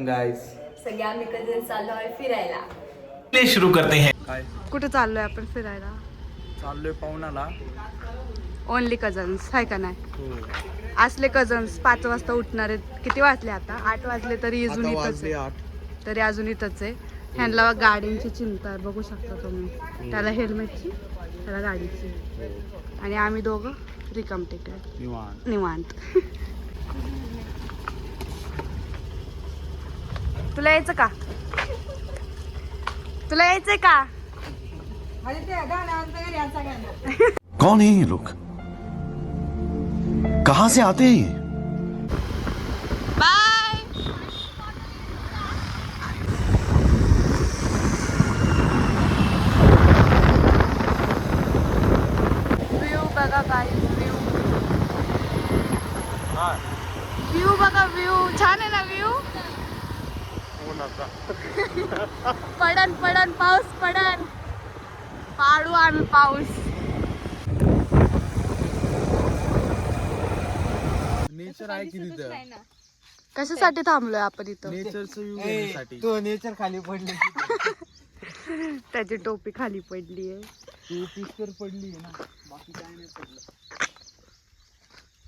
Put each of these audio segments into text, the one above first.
Guys सगळे आम्ही कधी चाललो आहे फिरायला. प्ले शुरू करते हैं. काय कुठे चाललोय आपण फिरायला? चाललोय पाहुणाला. ओनली कझन्स आहे का नाही? हो असले कझन्स 5 वाजता उठणार आहेत. किती वाजले आता? 8 वाजले तरी अजून आता इथंच वाजले आहे. 8. तरी अजून इथंच आहे. ह्यांना गाडींची चिंता आहे, बघू शकता तुम्ही. त्याला हेल्मेटची, त्याला गाडीची. आणि आम्ही दोघं रिकाम टेकडे निवांत. तुला यायचं का? तुला यायचंय का? कौन है ये लोग? कहां से आते हैं ये? बाय. व्ह्यू बघा गाईस, व्ह्यू बघा. व्ह्यू छान आहे ना? व्ह्यू पडन पडन पाऊस पडन. पाडू आम्ही पाऊस. नेचर आहे की तिथं. कशासाठी थांबलोय आपण इथं? नेचरचं व्ह्यू घेण्यासाठी. तो नेचर खाली पडले. त्याची टोपी खाली पडली आहे. तू पिस्कर पडली आहे ना, बाकी काय नाही पडलं.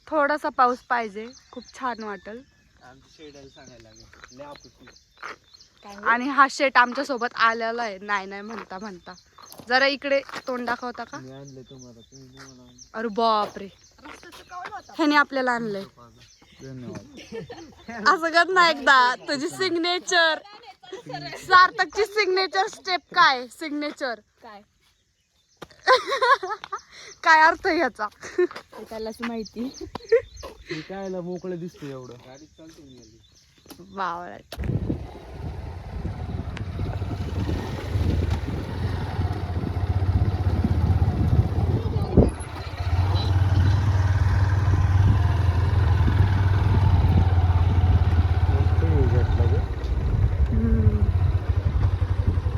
थोडासा पाऊस पाहिजे, खूप छान वाटेल. आमच्या शेडाला सांगायला लागेल लय आपुती. आणि हा शेट आमच्या सोबत आलेला आहे. नाही नाही म्हणता म्हणता. जरा इकडे तोंड दाखवता का? मी आणलं तुम्हाला, तुम्ही मला आणलं. अरे बापरे, ह्याने आपल्याला आणलंय. धन्यवाद. असं कर ना एकदा. तुझी सिग्नेचर, सार्थकची सिग्नेचर स्टेप काय? सिग्नेचर काय काय अर्थ आहे ह्याचा? त्यालाच माहिती. हे कायला मोकळं दिसतं एवढं. गाडी चालते. बावळा.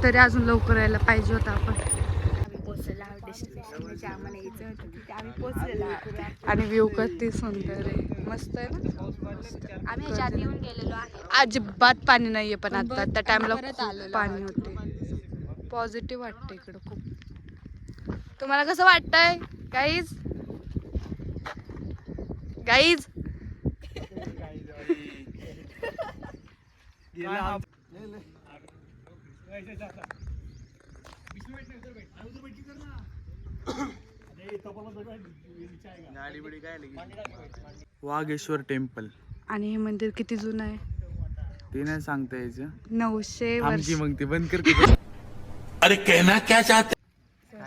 तरी अजून लवकर यायला पाहिजे होतं आपण. आम्ही पोहोचलेलो आहोत डेस्टिनेशन. आम्हाला यायचं होतं तिथे आम्ही पोहोचलेलो आहोत. आणि व्ह्यू किती सुंदर आहे, मस्त आहे ना. आम्ही ह्याच्या आधी येऊन गेलेलो आहे. अजिबात पाणी नाहीये, पण आता त्या टाइमला परत खूप आलेलो पाणी होते. पॉझिटिव्ह वाटतं इकडं खूप. तुम्हाला कसं वाटतंय गाईज? Guys Wagheshwar temple. आणि हे मंदिर किती जुनं आहे? ते नाही सांगता यायचं. 900 वर्ष. आमची मग ती बंद कर. अरे कहना क्या चाहते?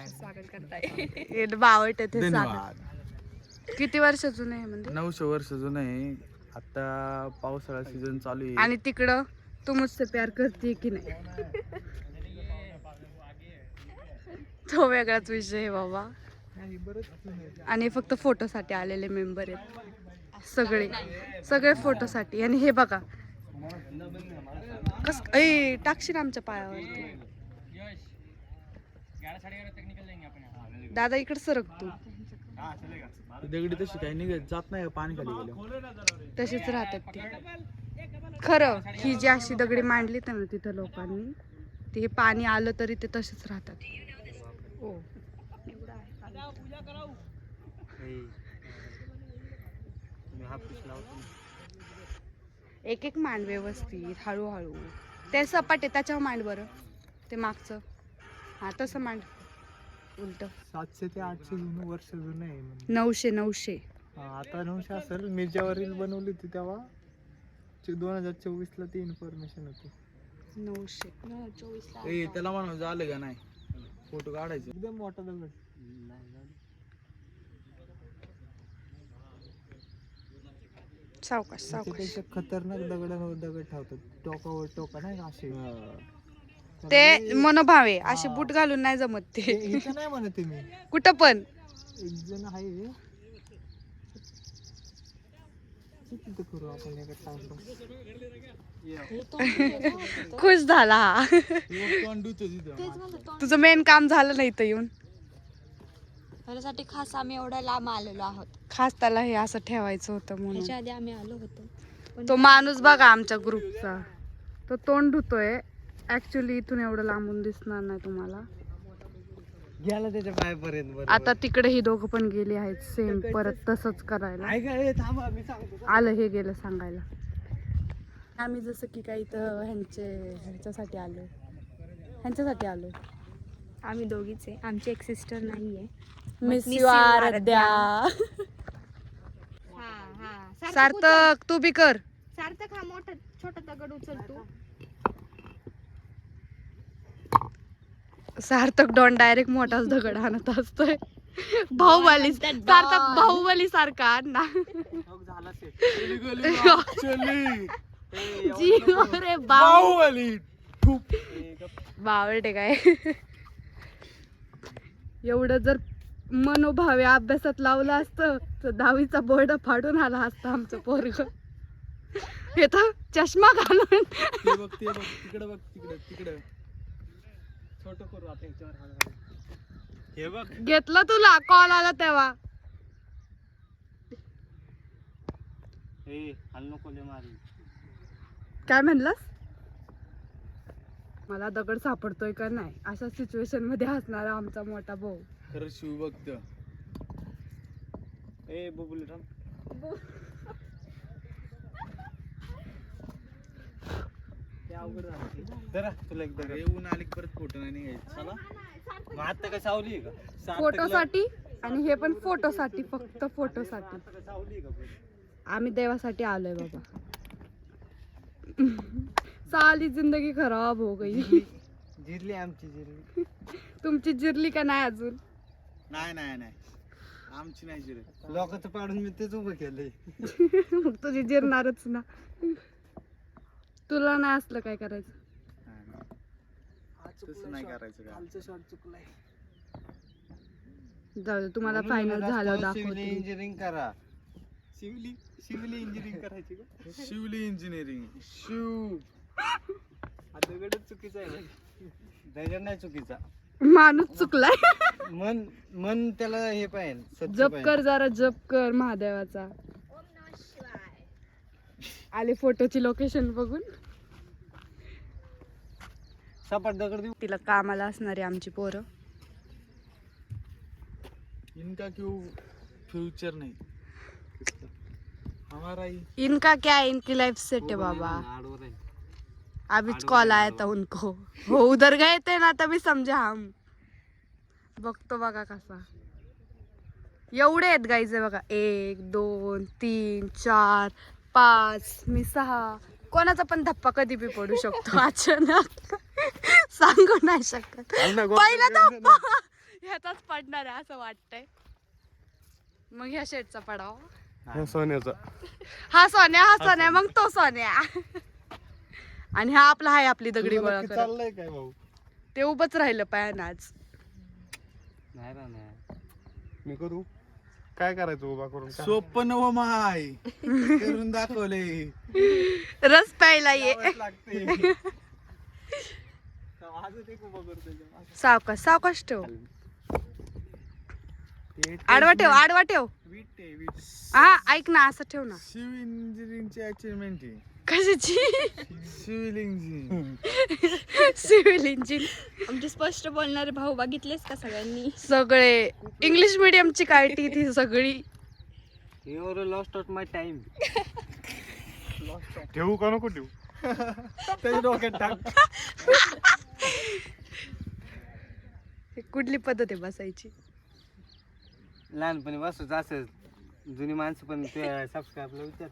स्वागत करताय. हे बावट आहे ते सांगा. धन्यवाद. किती वर्ष जुनं आहे हे मंदिर? 900 वर्ष जुनं आहे. आता पावसाळा सीझन चालू आहे. आणि तिकडं तू मुझसे प्यार करते की नाही, तो वेगळाच विषय आहे बाबा. आणि फक्त फोटोसाठी आलेले मेंबर आहेत सगळे, सगळे फोटोसाठी. आणि हे बघा कस टाकशील आमच्या पायावरती. दादा इकडे सरक तू. दगडी तशी काही निघत जात नाही, पाणी खाली गेलं. तशीच राहतात ती. खरं ही जी अशी दगडी मांडली ना तिथं लोकांनी, ते हे पाणी आलं तरी ते तसेच राहतात. ओ एक एक मांड व्यवस्थित, हळूहळू. ते सपाट आहे त्याच्यावर मांड बरं, ते मागचं. हा तसं मांड उलट. 700 ते 800 वर्ष जुनं आहे. 900. आता 900 असेल. मी जेव्हा रील बनवली होती तेव्हा 2024 ला ती इन्फॉर्मेशन होती. 900. त्याला म्हणून झालं का नाही फोटो काढायचे. एकदम मोठा दगड. सावकाश सावकाश. त्यापेक्षा खतरनाक दगडांवर दगड ठेवतात. टोकावर टोका नाही का असे. ते मनोभाव आहे, असे बूट घालून नाही जमत ते. इथं नाही म्हणत मी. कुठं पण एक जण आहे तिथं करू आपण एका टाइमपास. खुश झाला हा. तुझं मेन काम झालं नाही इथं येऊन. त्यासाठी खास आम्ही एवढा लांब आलेलो आहोत. खास त्याला हे असं ठेवायचं होतं म्हणून. ह्याच्या आधी आम्ही आलो होतो. तो माणूस बघा आमच्या ग्रुपचा, तो तोंड धुतोय. ऍक्च्युली इथून एवढं लांबून दिसणार नाही तुम्हाला. गेला त्याच्या पायापर्यंत. आता तिकडे ही दोघं पण गेली आहेत सेम परत तसंच करायला. थांबा मी सांगतो. आलं हे गेलं सांगायला. आम्ही जसं की काही तर ह्यांच्यासाठी आलोय. आम्ही दोघीच आहे. आमची एक सिस्टर नाहीये. Miss Miss you you, Aaradhya. Sarthak तू बी कर. सार्थक हा मोठा छोटा दगड उचल तू. सार्थक डॉन डायरेक्ट मोठाच दगड आणत असतोय. बाहुबली सारखा ना. जीव रे बावटे काय. एवढं जर मनोभावे अभ्यासात लावलं असतं तर 10वीचा बोर्ड फाडून आला असता आमचं पोरग. हे तर चष्मा घालून तिकडे छोट करू आता याच्यावर. हे बघ घेतलं तुला कॉल आला तेव्हा. काय म्हणलास? मला दगड सापडतोय का नाही अशा सिच्युएशन मध्ये हसणारा आमचा मोठा भाऊ. खरं शिवभक्त. ए बबुल राम. अवघड झालं. तुला एकदा येऊन आली परत फोटो नाही निघायचं. चला मग आता काय सावली का? फोटोसाठी आणि हे पण फोटोसाठी, फक्त फोटोसाठी. आम्ही देवासाठी आलोय बाबा. साली जिंदगी खराब हो गई. जिरली आमची जिरली. तुमची जिरली का नाही अजून? नाही आमची नाही जिरत. लोकांचं पाडून मी तेच उभं केलंय. मग तुझी जिरणारच ना. तुला नाही असलं काय करायचं. तसं नाही करायचं. कालचं शॉट चुकलाय. जाऊ दे, तुम्हाला फायनल झालं सिव्हिल दाखवते. इंजिनिअरिंग करा. शिवली इंजिनिअरिंग करायची का? शिवली इंजिनिअरिंग. दगडच चुकीचा आहे. दगड नाही चुकीचा. माणूस चुकलाय. मन त्याला हे पाहिजे. जप कर जरा, जप कर महादेवाचा. आले फोटोची लोकेशन बघून. सपाट दगड देऊ. तिला कामाला असणारी आमची पोरं. इनका क्यों फ्यूचर नहीं हमारा ही. इनका क्या है, इनकी लाइफ सेट है बाबा. अभीच कॉल आया था उनको. वो उधर गए थे ना तभी समझा हम. बघतो बघा कसा. एवढे आहेत गाईचे बघा. 1 2 3 4 5 मी 6. कोणाचा पण धप्पा कधी बी पडू शकतो अचानक. सांगू नाही शकत. पहिला धप्पा ह्याचाच पडणार आहे असं वाटतंय. मग ह्या शेटचा पडावा. सोन्याचा. हा सोन्या मग तो सोन्या. आणि हा आपला आहे आपली दगडी गोळा करत. चाललंय काय भाऊ? ते उभंच राहिलं पायानं आज. नाही मी करू. काय करायचं उभा करून? सोपं नव माय करून दाखवले. रस प्यायला ये. सावकाश ठेव. आडवा ठेव. हा ऐक ना, असं ठेव ना. सिव्हिल इंजिनिअरिंगची अचिव्हमेंट आहे. कशाची? Civil engineering. Civil engine. आमचे स्पष्ट बोलणारे भाऊ बघितलेस का सगळ्यांनी? सगळे इंग्लिश मीडियमची काळटी ती सगळी. You lost out my time. ठेवू का नको ठेवू? त्याच्या डोक्यात टाक. कुठली पद्धत आहे बसायची? लहानपणी बसच असं. जुनी माणसं पण ते सबस्क्राईबला विचार.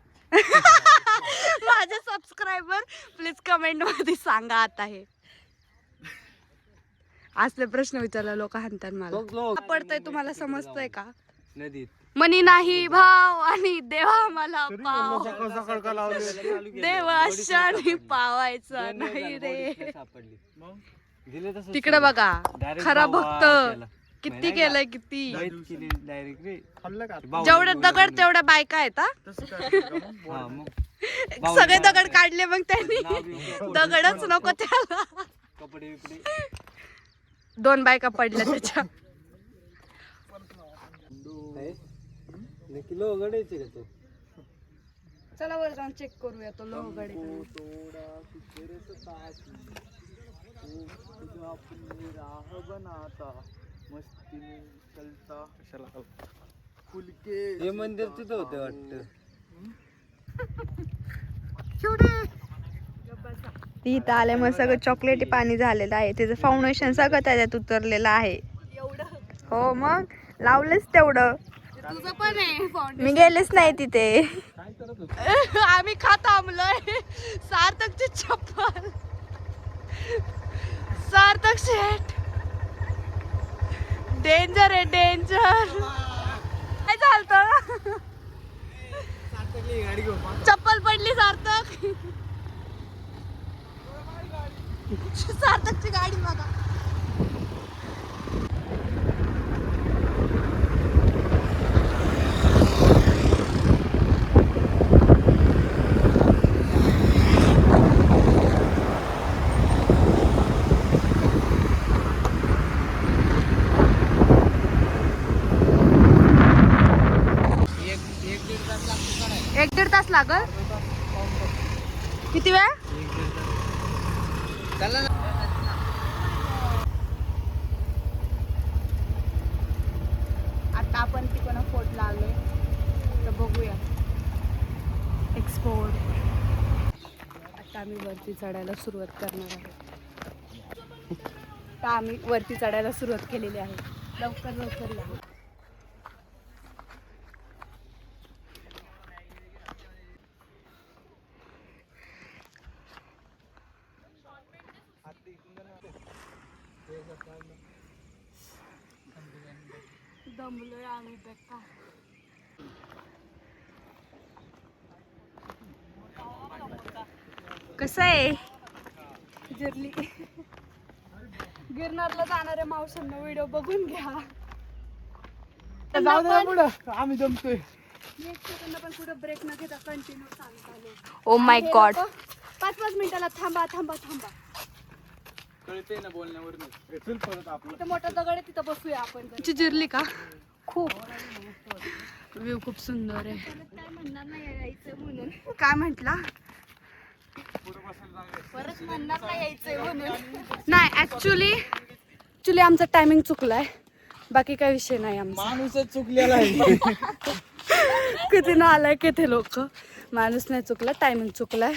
माझे सबस्क्रायबर प्लीज कमेंट मध्ये सांगा. आता हे असले प्रश्न विचारला लोक हाणतात मला. पडतंय तुम्हाला समजतंय का? नदीत मनी नाही भाव आणि देवा मला पाव. सकाळ का लावले. देवा शानी पावायचा नाही रे. मग दिले तसं. तिकडे बघा खरा भक्त किती केलंय किती. डायरेक्ट रे. जेवढे दगड तेवढ्या बायका आहेत. हा मग सगळे दगड काढले मग त्यांनी. दगडच नको त्याला. कपडे बिपडे. 2 बायका पडल्या त्याच्या. किलो गडायचे का तो? चला वर जाऊन चेक करूया तो लोहगड आहे का थोड़ा फिक्र सताती, वो खुदा अपनी राह बनाता, मस्ती में चलता कशाला खुल के हे मंदिर तिथं होते वाटतं. इथं आले मग सगळं चॉकलेटी पाणी झालेलं आहे. त्याचं फाउंडेशन सगळं त्याच्यात उतरलेलं आहे. हो मग लावलंच तेवढं. तुझं पण आहे मी गेलेच नाही तिथे. आम्ही खात थांबलोय. सार्थकची चप्पल, सार्थक शेट डेंजर आहे डेंजर. काय चालतं? चप्पल पडली सार्थक. सार्थकची गाडी बघा. एक दीड तास लागल. किती वेळ? आता आपण तिकडनं फोट लावले तर बघूया एक्सपोर्ट. आता आम्ही वरती चढायला सुरुवात करणार आहोत. आता आम्ही वरती चढायला सुरुवात केलेली आहे. लवकर लवकर या. दमलोय आम्ही बेकार. कसं आहे जिरली. गिरनारला जाणाऱ्या मावसांना व्हिडिओ बघून घ्या. जाऊ दे पुढं, आम्ही जमतोय. पण कुठं ब्रेक न घेता कंटिन्यू चालू. Oh my God. 5-5 मिनिटाला थांबा थांबा थांबा. कळते ना बोलण्यावर. चल परत आपलं तिथं मोठा दगड आहे तिथं बसूया आपण. जिरली का? खूप व्ह्यू खूप सुंदर आहे. काय म्हणणार नाही यायचं म्हणून. काय म्हंटला? परत म्हणणार नाही यायचंय म्हणून. नाही ऍक्च्युली आमचा टायमिंग चुकलाय. बाकी काही विषय नाही आमचा. माणूसच चुकलेला आहे. किती ना आलाय किती लोक. माणूस नाही चुकला, टायमिंग चुकलाय.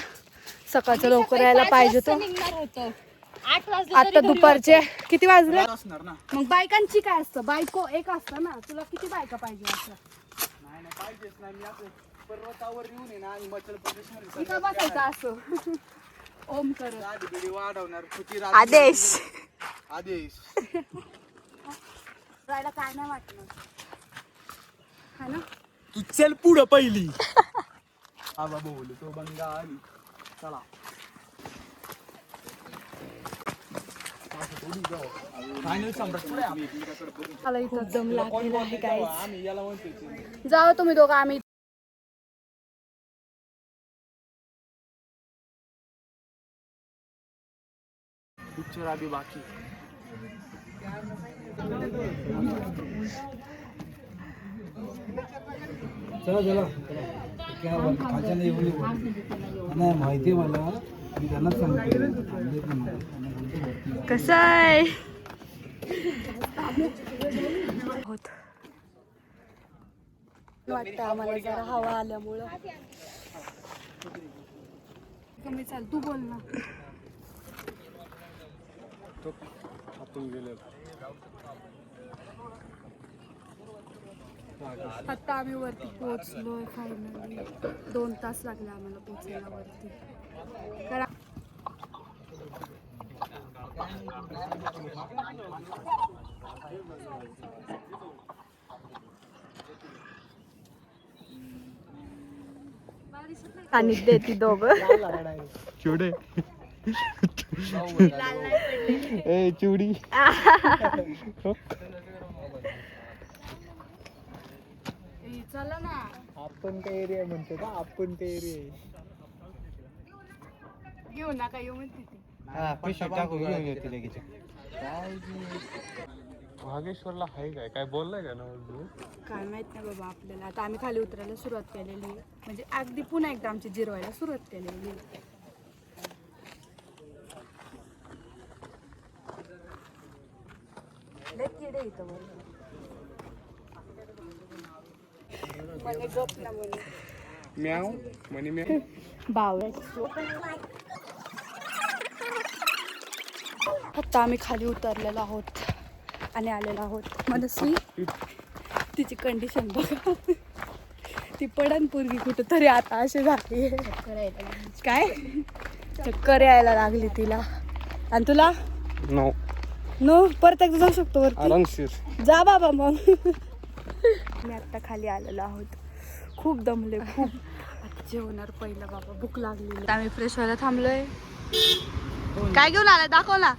सकाळचं लवकर यायला पाहिजे तो. निघणार होतं 8 वाजले. आता दुपारचे किती वाजले? असणार ना. मग बायकांची काय असतं? बायको एक असतं ना. तुला किती बायका पाहिजे असं? नाही पाहिजेच नाही. मी असं पर्वतावर येऊन आहे ना हिमाचल प्रदेश इथं बसायचं असं ओम करत. वाढवणार आदेश आदेश. जायला काय नाही वाटणार हा ना. तू चल पुढं पहिली. आबा बोलू तो बंगाली. चला मला इथं दम लागलेला आहे guys. आम्ही याला म्हणतोय जाओ तुम्ही दोघं. आम्ही पिक्चर आधी बाकी. चला चला क्या खायच्या नाही एवढी नाही माहिती आहे मला. मी त्यांनाच सांगतो कसं आहे वाटतं आम्हाला जरा हवा आल्यामुळं. कमी चाल. तू बोल ना. आता आम्ही वरती पोहोचलोय फायनली. 2 तास लागले आम्हाला पोहोचायला वरती. आणि देती दोघं चिवडे ए चिवडी. चला ना. आपण काय एरिया म्हणतो का? आपण काय एरिया घेऊ नका येऊ म्हणते ती. पैसे टाकू घेऊन येते लगेच. वागेश्वरला आहे काय बोललाय का ना काय माहित नाही बाबा आपल्याला. आता आम्ही खाली उतरायला सुरुवात केलेली आहे. म्हणजे अगदी पुन्हा एकदा आमची जिरवायला सुरुवात केलेली आहे. लय किडे इथं वर. म्हणे गप ना म्हणे. म्याव म्हणे म्याव. आता आम्ही खाली उतरलेलो आहोत आणि आलेलो आहोत मनस्वी. तिची कंडिशन बघा. ती पडन पूर्वी कुठंतरी आता अशी झाली काय चक्कर यायला लागली तिला. आणि तुला नो नो परत एकदा जाऊ शकतो वरती. आरामशीर जा बाबा मग. मी आता खाली आलेलो आहोत. खूप दमले खूप. आता जेवणार पहिलं बाबा भूक लागली. आम्ही फ्रेश व्हायला थांबलोय. काय घेऊन आलाय दाखव ना.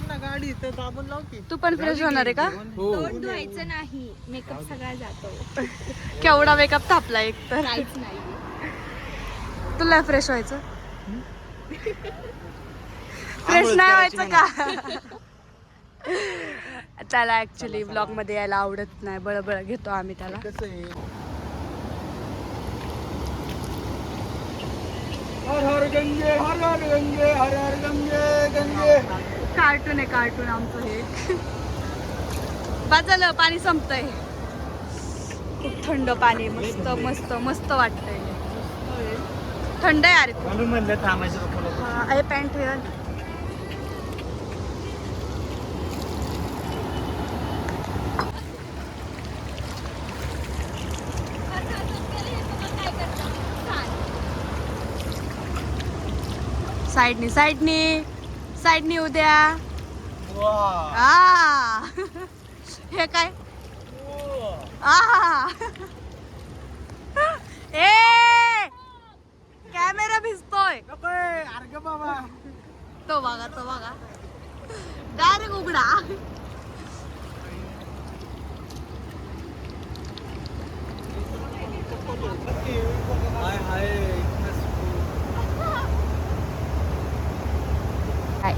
ना गाडी तर दाबून लाव की. तू पण फ्रेश होणार आहे का. तोंड धुवायचं नाही, मेकअप सगळा जातो. केवढा मेकअप थापला एक तर. काहीच नाही. तुला फ्रेश व्हायचं. फ्रेश नाही व्हायचं का. त्याला ऍक्च्युली ब्लॉग मध्ये यायला आवडत नाही. बळबळ घेतो आम्ही त्याला. कसं आहे हर हर गंगे हर हर गंगे हर हर गंगे गंगे. कार्टून आहे कार्टून आमचं हे. बाजलं पाणी संपतंय. खूप थंड पाणी. मस्त मस्त मस्त वाटतंय. थंड आहे अरे. म्हणून म्हणलं थांबायचं. आहे पॅन्ट हेअर. साईडनी साईडनी साईडनी उद्या. हे काय ए कॅमेरा भिजतोय. अरे बाबा तो बघा डायरेक्ट उघडा. हाय हाय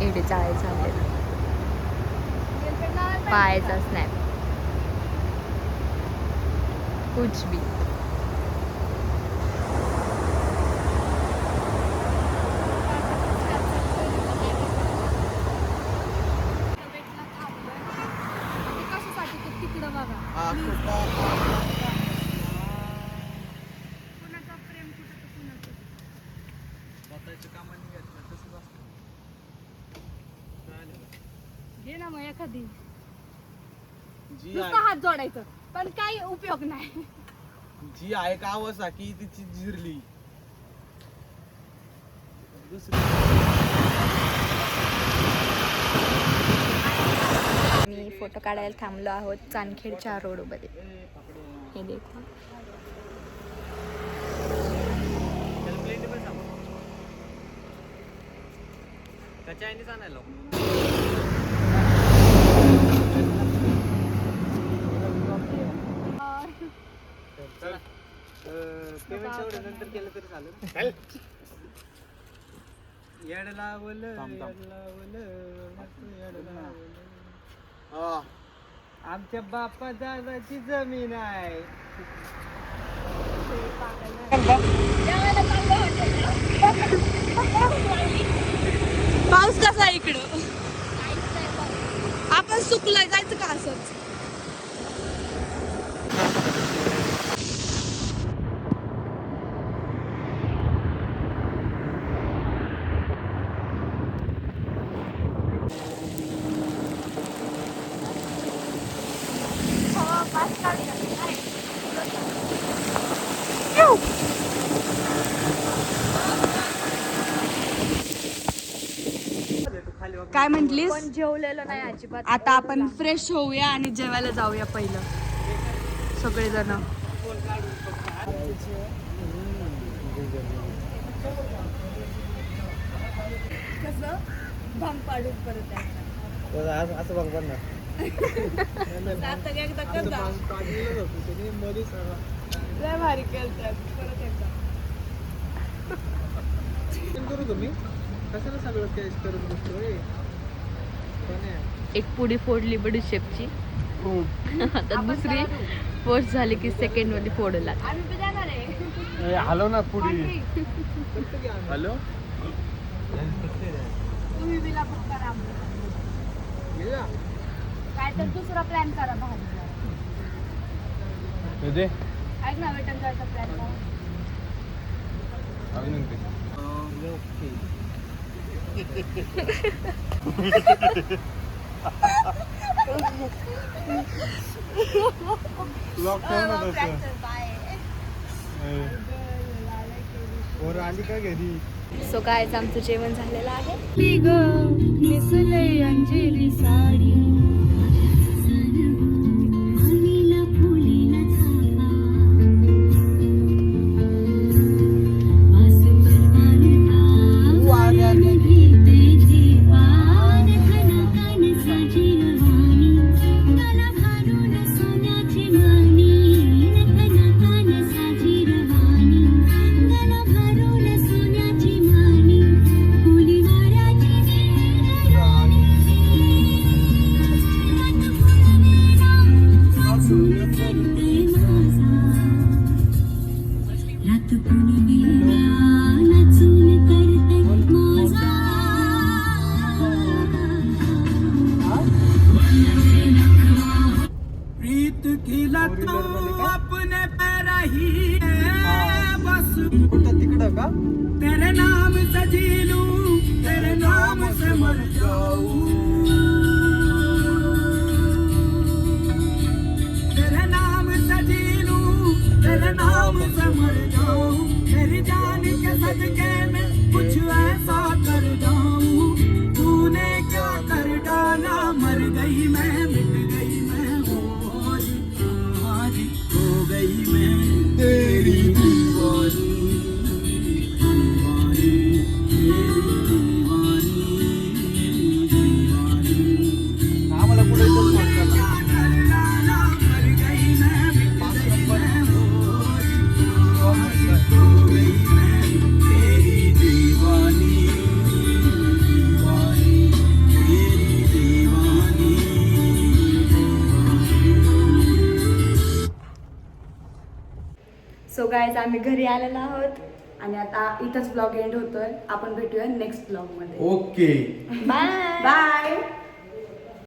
एडे चाळे झाले पायाचा स्नॅप कुछ भी. तिकडं बघा. स्वतःच्या कामाने घेतलं तसंच असतं. घे ना मग एखादी. जी नुसता हात जोडायचं पण काही उपयोग नाही. जी आहे का अवस्था की तिची जिरली दुसरी. मी फोटो काढायला थांबलो आहोत चांदखेडच्या रोडमध्ये. हे देखो पेमेंट नंतर केलं तरी चालेल. येड लावलं आमच्या बापा दादाची जमीन आहे. पाऊस कसा आहे इकडं. आपण सुकलोय जायचं का असंच. काय म्हंटलीस. पण जेवलेलं नाही अजिबात. आता आपण फ्रेश होऊया आणि जेवायला जाऊया पहिलं सगळेजण. कसं भांग पाडून परत असं बघ पडणार. एकदा कर जा. लय भारी केलं परत एकदा. करू तुम्ही कशाला सगळं कॅश करत बसतोय. एक पुडी फोडली बडीशेपची. आता दुसरी पोस्ट झाली की सेकंड वाली फोडला. हॅलो ना पुढे हॅलो काय तर दुसरा प्लॅन करा भाजी. ऐक ना वेटन जायचा प्लॅन करा. आली का घरी सो काय आमचं जेवण झालेलं आहे. अंजेरी साडी तिकडं का तेरे नाम से जी लूं, तेरे नाम से मर जाऊं, तेरे नाम से जी लूं, तेरे नाम से मर जाऊं, तेरी जान के सदके में कुछ ऐसा कर जाऊं, तूने क्या कर डाला, मर गई मैं, मिट गई मैं, हो गई मैं तेरी दीवानी. सो गाईज आम्ही घरी आलेलो आहोत आणि आता इथंच ब्लॉग एंड होतोय. आपण भेटूया नेक्स्ट ब्लॉग मध्ये. Okay bye bye.